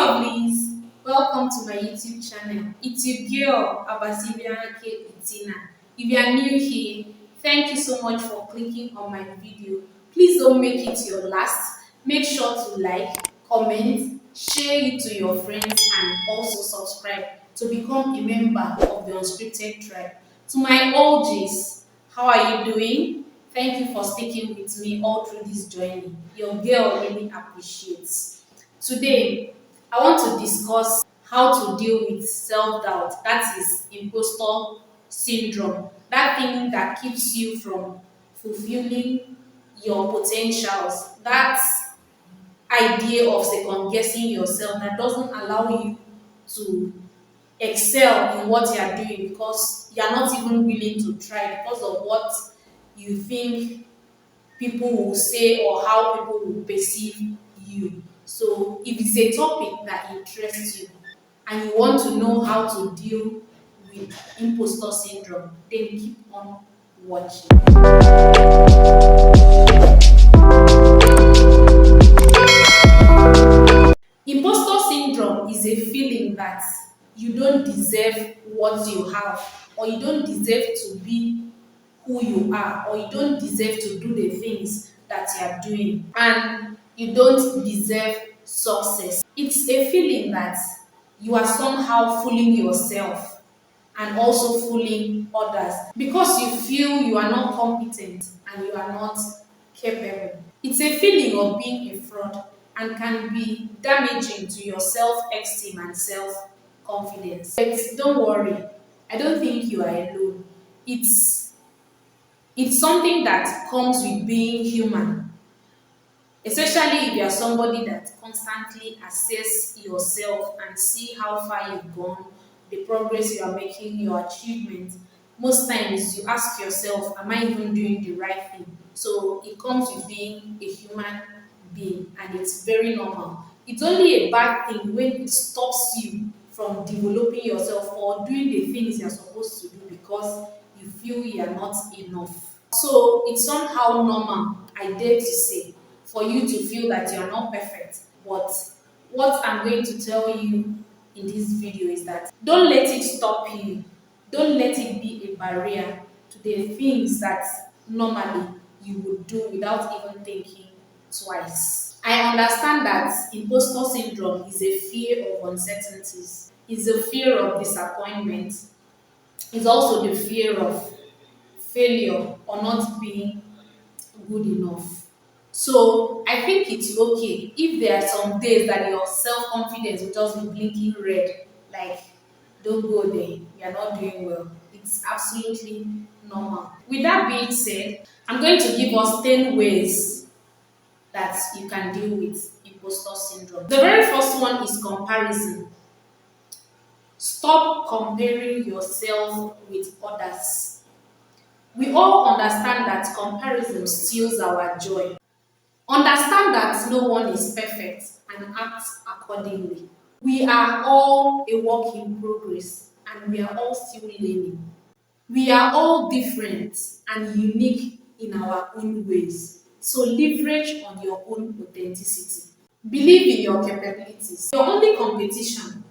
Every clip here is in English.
lovelies, welcome to my YouTube channel. It's your girl Abasiibiangake Itina. If you are new here, thank you so much for clicking on my video. Please don't make it your last. Make sure to like, comment, share it to your friends, and also subscribe to become a member of the Unscripted tribe. To my OGs, how are you doing? Thank you for sticking with me all through this journey. Your girl really appreciates. Today, I want to discuss how to deal with self-doubt. That is impostor syndrome. That thing that keeps you from fulfilling your potentials. That idea of second guessing yourself that doesn't allow you to excel in what you are doing because you are not even willing to try because of what you think people will say or how people will perceive you. So if it's a topic that interests you and you want to know how to deal with imposter syndrome, then keep on watching. Imposter syndrome is a feeling that you don't deserve what you have, or you don't deserve to be who you are, or you don't deserve to do the things that you are doing, and you don't deserve success. It's a feeling that you are somehow fooling yourself and also fooling others because you feel you are not competent and you are not capable. It's a feeling of being a fraud and can be damaging to your self-esteem and self-confidence. But don't worry, I don't think you are alone. It's something that comes with being human, especially if you are somebody that constantly assess yourself and see how far you've gone, the progress you are making, your achievements. Most times you ask yourself, am I even doing the right thing? So it comes with being a human being, and it's very normal. It's only a bad thing when it stops you from developing yourself or doing the things you're supposed to do because you feel you are not enough. So it's somehow normal, I dare to say, for you to feel that you're not perfect. But what I'm going to tell you in this video is that don't let it stop you. Don't let it be a barrier to the things that normally you would do without even thinking twice. I understand that imposter syndrome is a fear of uncertainties, is a fear of disappointment, it's also the fear of failure or not being good enough. So I think it's okay if there are some days that your self-confidence will just be blinking red, like don't go there, you're not doing well. It's absolutely normal. With that being said, I'm going to give us 10 ways that you can deal with imposter syndrome. The very first one is comparison. Stop comparing yourself with others. We all understand that comparison steals our joy. Understand that no one is perfect and act accordingly. We are all a work in progress and we are all still learning. We are all different and unique in our own ways. So leverage on your own authenticity. Believe in your capabilities. Your only competition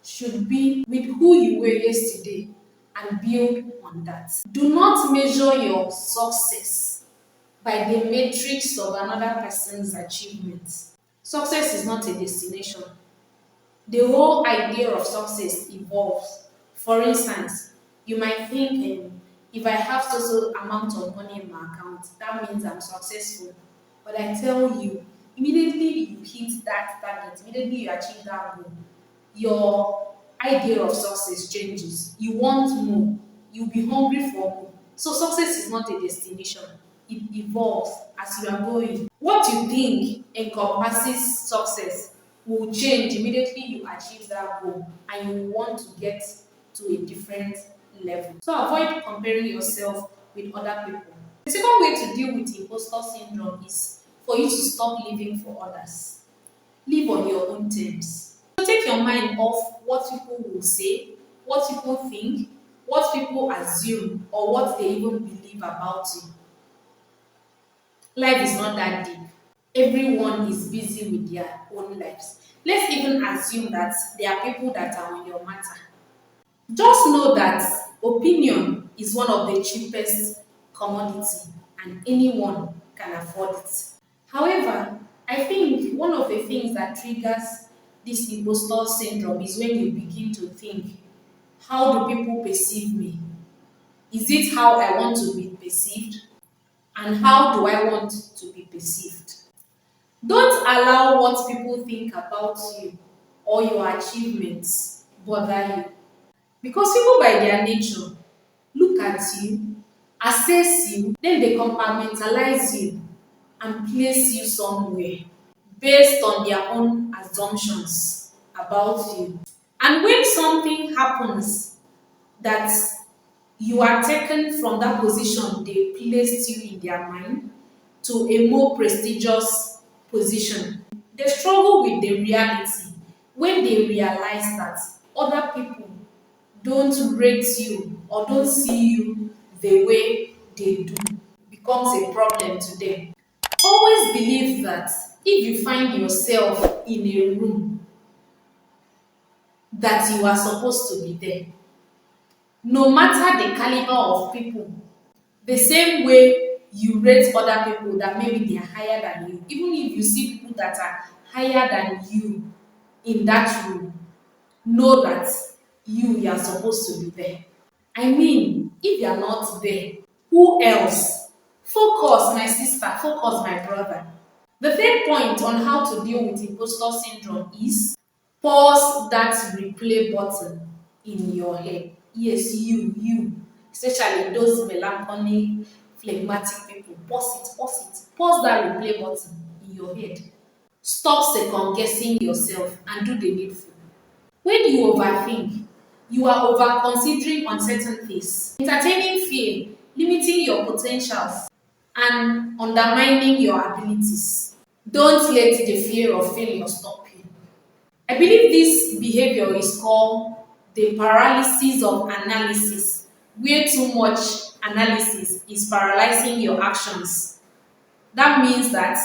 should be with who you were yesterday and build on that. Do not measure your success by the matrix of another person's achievements. Success is not a destination. The whole idea of success evolves. For instance, you might think, if I have so amount of money in my account, that means I'm successful. But I tell you, immediately you hit that target, immediately you achieve that goal, your idea of success changes. You want more. You'll be hungry for more. So success is not a destination. It evolves as you are going. What you think encompasses success will change immediately you achieve that goal and you want to get to a different level. So avoid comparing yourself with other people. The second way to deal with imposter syndrome is for you to stop living for others. Live on your own terms. So take your mind off what people will say, what people think, what people assume, or what they even believe about you. Life is not that deep. everyone is busy with their own lives. Let's even assume that there are people that are on your matter. Just know that opinion is one of the cheapest commodity and anyone can afford it. However, I think one of the things that triggers this impostor syndrome is when you begin to think, how do people perceive me? Is it how I want to be perceived? And how do I want to be perceived? Don't allow what people think about you or your achievements bother you. Because people, by their nature, look at you, assess you, then they compartmentalize you and place you somewhere based on their own assumptions about you. And when something happens that you are taken from that position they placed you in their mind to a more prestigious position, they struggle with the reality when they realize that other people don't rate you or don't see you the way they do, becomes a problem to them. Always believe that if you find yourself in a room that you are supposed to be there, no matter the caliber of people, the same way you rate other people that maybe they are higher than you, even if you see people that are higher than you in that room, know that you are supposed to be there. I mean, if you are not there, who else? Focus, my sister, focus, my brother. The third point on how to deal with imposter syndrome is pause that replay button in your head. Yes, you, especially those melancholic, phlegmatic people, pause it, pause it. Pause that replay button in your head. Stop second guessing yourself and do the needful. When you overthink, you are over considering uncertainties, entertaining fear, limiting your potentials, and undermining your abilities. Don't let the fear of failure stop you. I believe this behavior is called the paralysis of analysis, where too much analysis is paralyzing your actions. That means that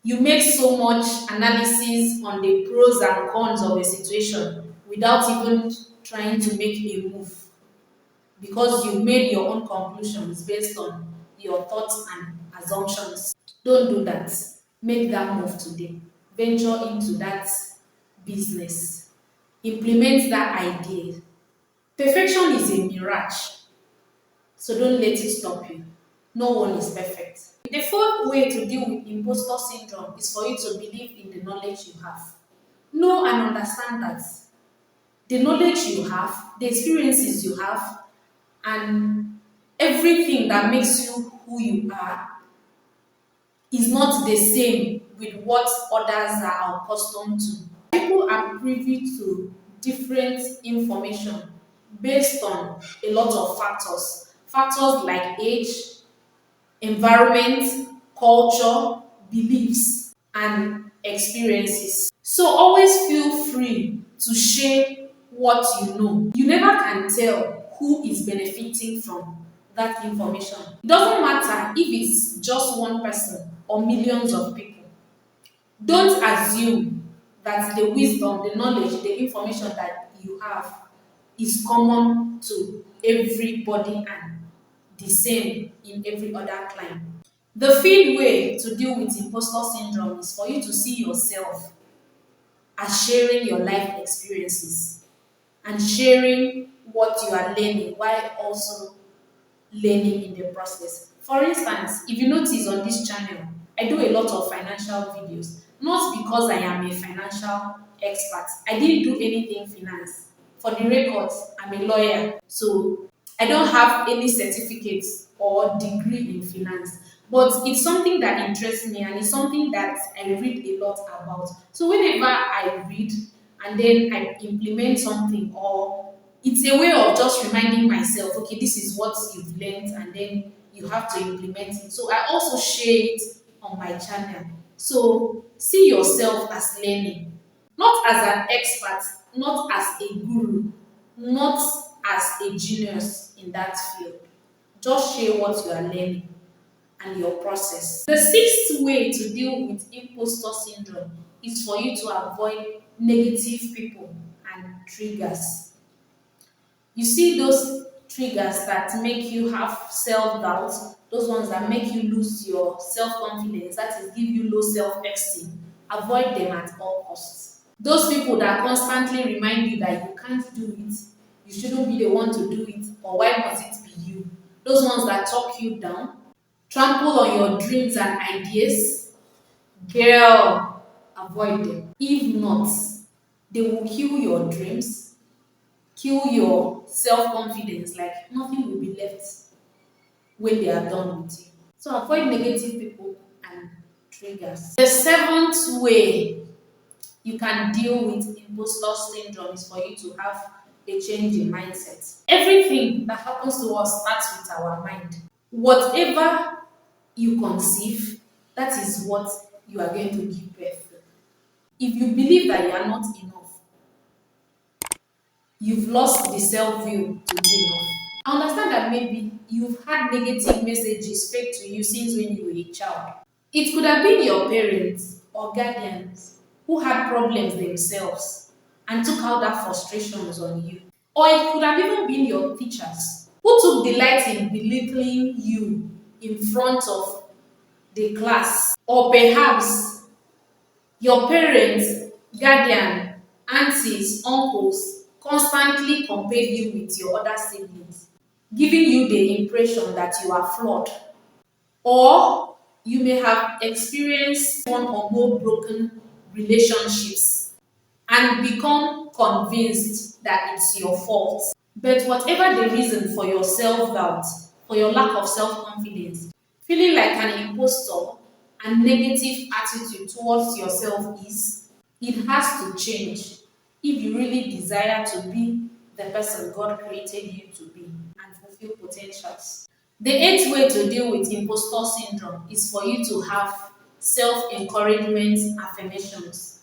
you make so much analysis on the pros and cons of a situation without even trying to make a move because you made your own conclusions based on your thoughts and assumptions. Don't do that. Make that move today. Venture into that business. Implement that idea. Perfection is a mirage, so don't let it stop you. No one is perfect. The fourth way to deal with imposter syndrome is for you to believe in the knowledge you have. Know and understand that the knowledge you have, the experiences you have, and everything that makes you who you are is not the same with what others are accustomed to. People are privy to different information based on a lot of factors. Factors like age, environment, culture, beliefs, and experiences. So always feel free to share what you know. You never can tell who is benefiting from that information. It doesn't matter if it's just one person or millions of people. Don't assume that the wisdom, the knowledge, the information that you have is common to everybody and the same in every other client. The fifth way to deal with imposter syndrome is for you to see yourself as sharing your life experiences and sharing what you are learning while also learning in the process. For instance, if you notice on this channel, I do a lot of financial videos, not because I am a financial expert. I didn't do anything finance. For the records, I'm a lawyer, so I don't have any certificates or degree in finance. But it's something that interests me and it's something that I read a lot about. So whenever I read and then I implement something, or it's a way of just reminding myself, okay, this is what you've learned and then you have to implement it. So I also share it on my channel. So see yourself as learning, not as an expert, not as a guru, not as a genius in that field. Just share what you are learning. and your process. The sixth way to deal with imposter syndrome is for you to avoid negative people and triggers. You see those triggers that make you have self-doubt, those ones that make you lose your self-confidence, that is, give you low self-esteem. Avoid them at all costs. Those people that constantly remind you that you can't do it, you shouldn't be the one to do it, or why must it be you? Those ones that talk you down, trample on your dreams and ideas, girl, avoid them. If not, they will kill your dreams, kill your self-confidence, like nothing will be left when they are done with you. So avoid negative people and triggers. The seventh way you can deal with imposter syndrome is for you to have a change in mindset. Everything that happens to us starts with our mind. Whatever you conceive, that is what you are going to give birth to. If you believe that you are not enough, you've lost the self-view to be enough. I understand that maybe you've had negative messages fed to you since when you were a child. It could have been your parents or guardians who had problems themselves and took out that frustrations on you. Or it could have even been your teachers who took delight in belittling you in front of the class. Or perhaps your parents, guardian, aunties, uncles constantly compared you with your other siblings, giving you the impression that you are flawed. Or you may have experienced one or more broken relationships and become convinced that it's your fault. But whatever the reason for your self doubt, for your lack of self confidence, feeling like an impostor and negative attitude towards yourself is, it has to change if you really desire to be the person God created you to be and fulfill potentials. The eighth way to deal with imposter syndrome is for you to have self encouragement affirmations.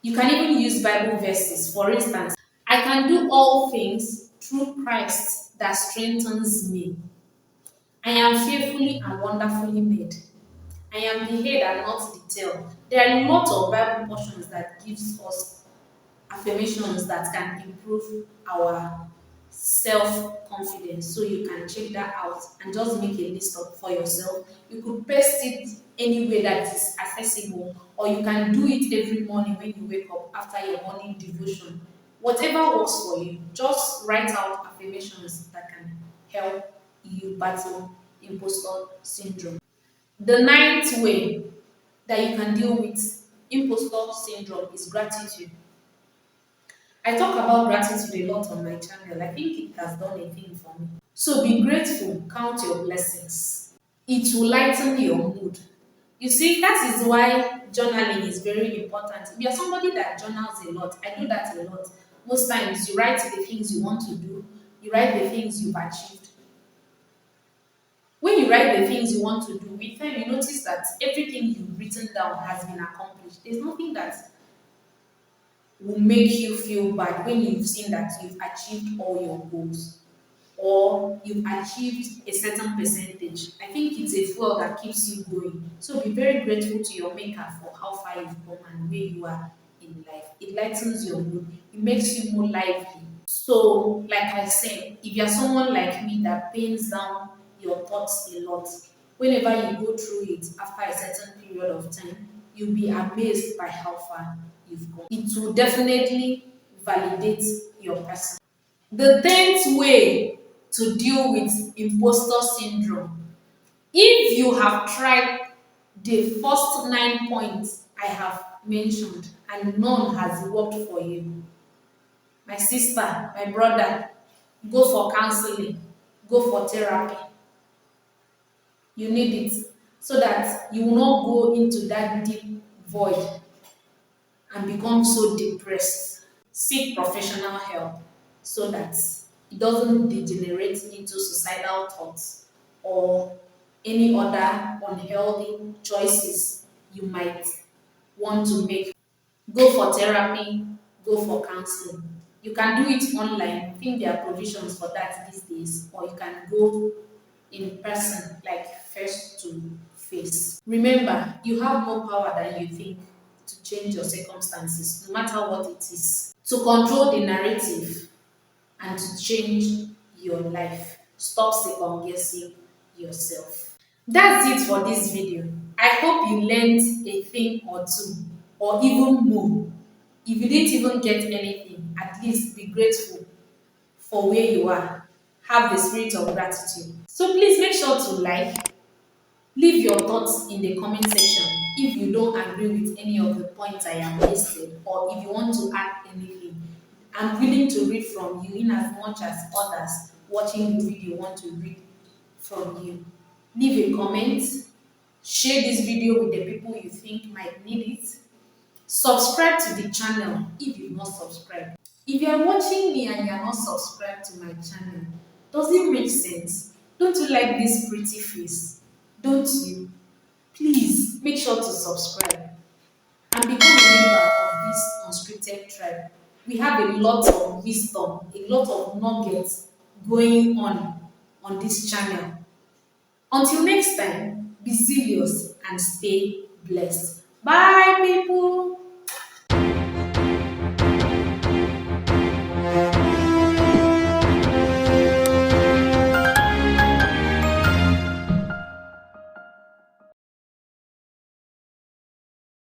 You can even use Bible verses. For instance, I can do all things through Christ that strengthens me. I am fearfully and wonderfully made. I am the head and not the tail. There are a lot of Bible portions that gives us affirmations that can improve our self-confidence. So you can check that out and just make a list up for yourself. You could paste it anywhere that is accessible, or you can do it every morning when you wake up after your morning devotion. Whatever works for you, just write out affirmations that can help you battle imposter syndrome. The ninth way that you can deal with imposter syndrome is gratitude. I talk about gratitude a lot on my channel. I think it has done a thing for me. So be grateful, count your blessings. It will lighten your mood. You see, that is why journaling is very important. If you're somebody that journals a lot, I do that a lot. Most times you write the things you want to do, you write the things you've achieved. When you write the things you want to do, with time you notice that everything you've written down has been accomplished. There's nothing that will make you feel bad when you've seen that you've achieved all your goals or you've achieved a certain percentage. I think it's a fuel that keeps you going. So be very grateful to your maker for how far you've come and where you are in life. It lightens your mood, it makes you more lively. So, like I said, if you're someone like me that pains down your thoughts a lot, whenever you go through it after a certain period of time, you'll be amazed by how far you've gone. It will definitely validate your person. The 10th way to deal with imposter syndrome. If you have tried the first 9 points I have mentioned and none has worked for you, my sister, my brother, go for counseling, go for therapy. You need it so that you will not go into that deep void and become so depressed. Seek professional help so that it doesn't degenerate into suicidal thoughts or any other unhealthy choices you might want to make. Go for therapy, go for counseling. You can do it online. I think there are provisions for that these days, or you can go in person, like face to face. Remember, you have more power than you think to change your circumstances, no matter what it is, to control the narrative and to change your life. Stop second guessing yourself. That's it for this video. I hope you learned a thing or two, or even more. If you didn't even get anything, at least be grateful for where you are. Have the spirit of gratitude. So please make sure to like, leave your thoughts in the comment section if you don't agree with any of the points I have listed, or if you want to add anything. I'm willing to read from you in as much as others watching the video want to read from you. Leave a comment, share this video with the people you think might need it. Subscribe to the channel if you've not subscribed. If you are watching me and you are not subscribed to my channel, does it make sense? Don't you like this pretty face? Don't you? Please make sure to subscribe and become a member of this unscripted tribe. We have a lot of wisdom, a lot of nuggets going on this channel. Until next time, be serious and stay blessed. Bye, people.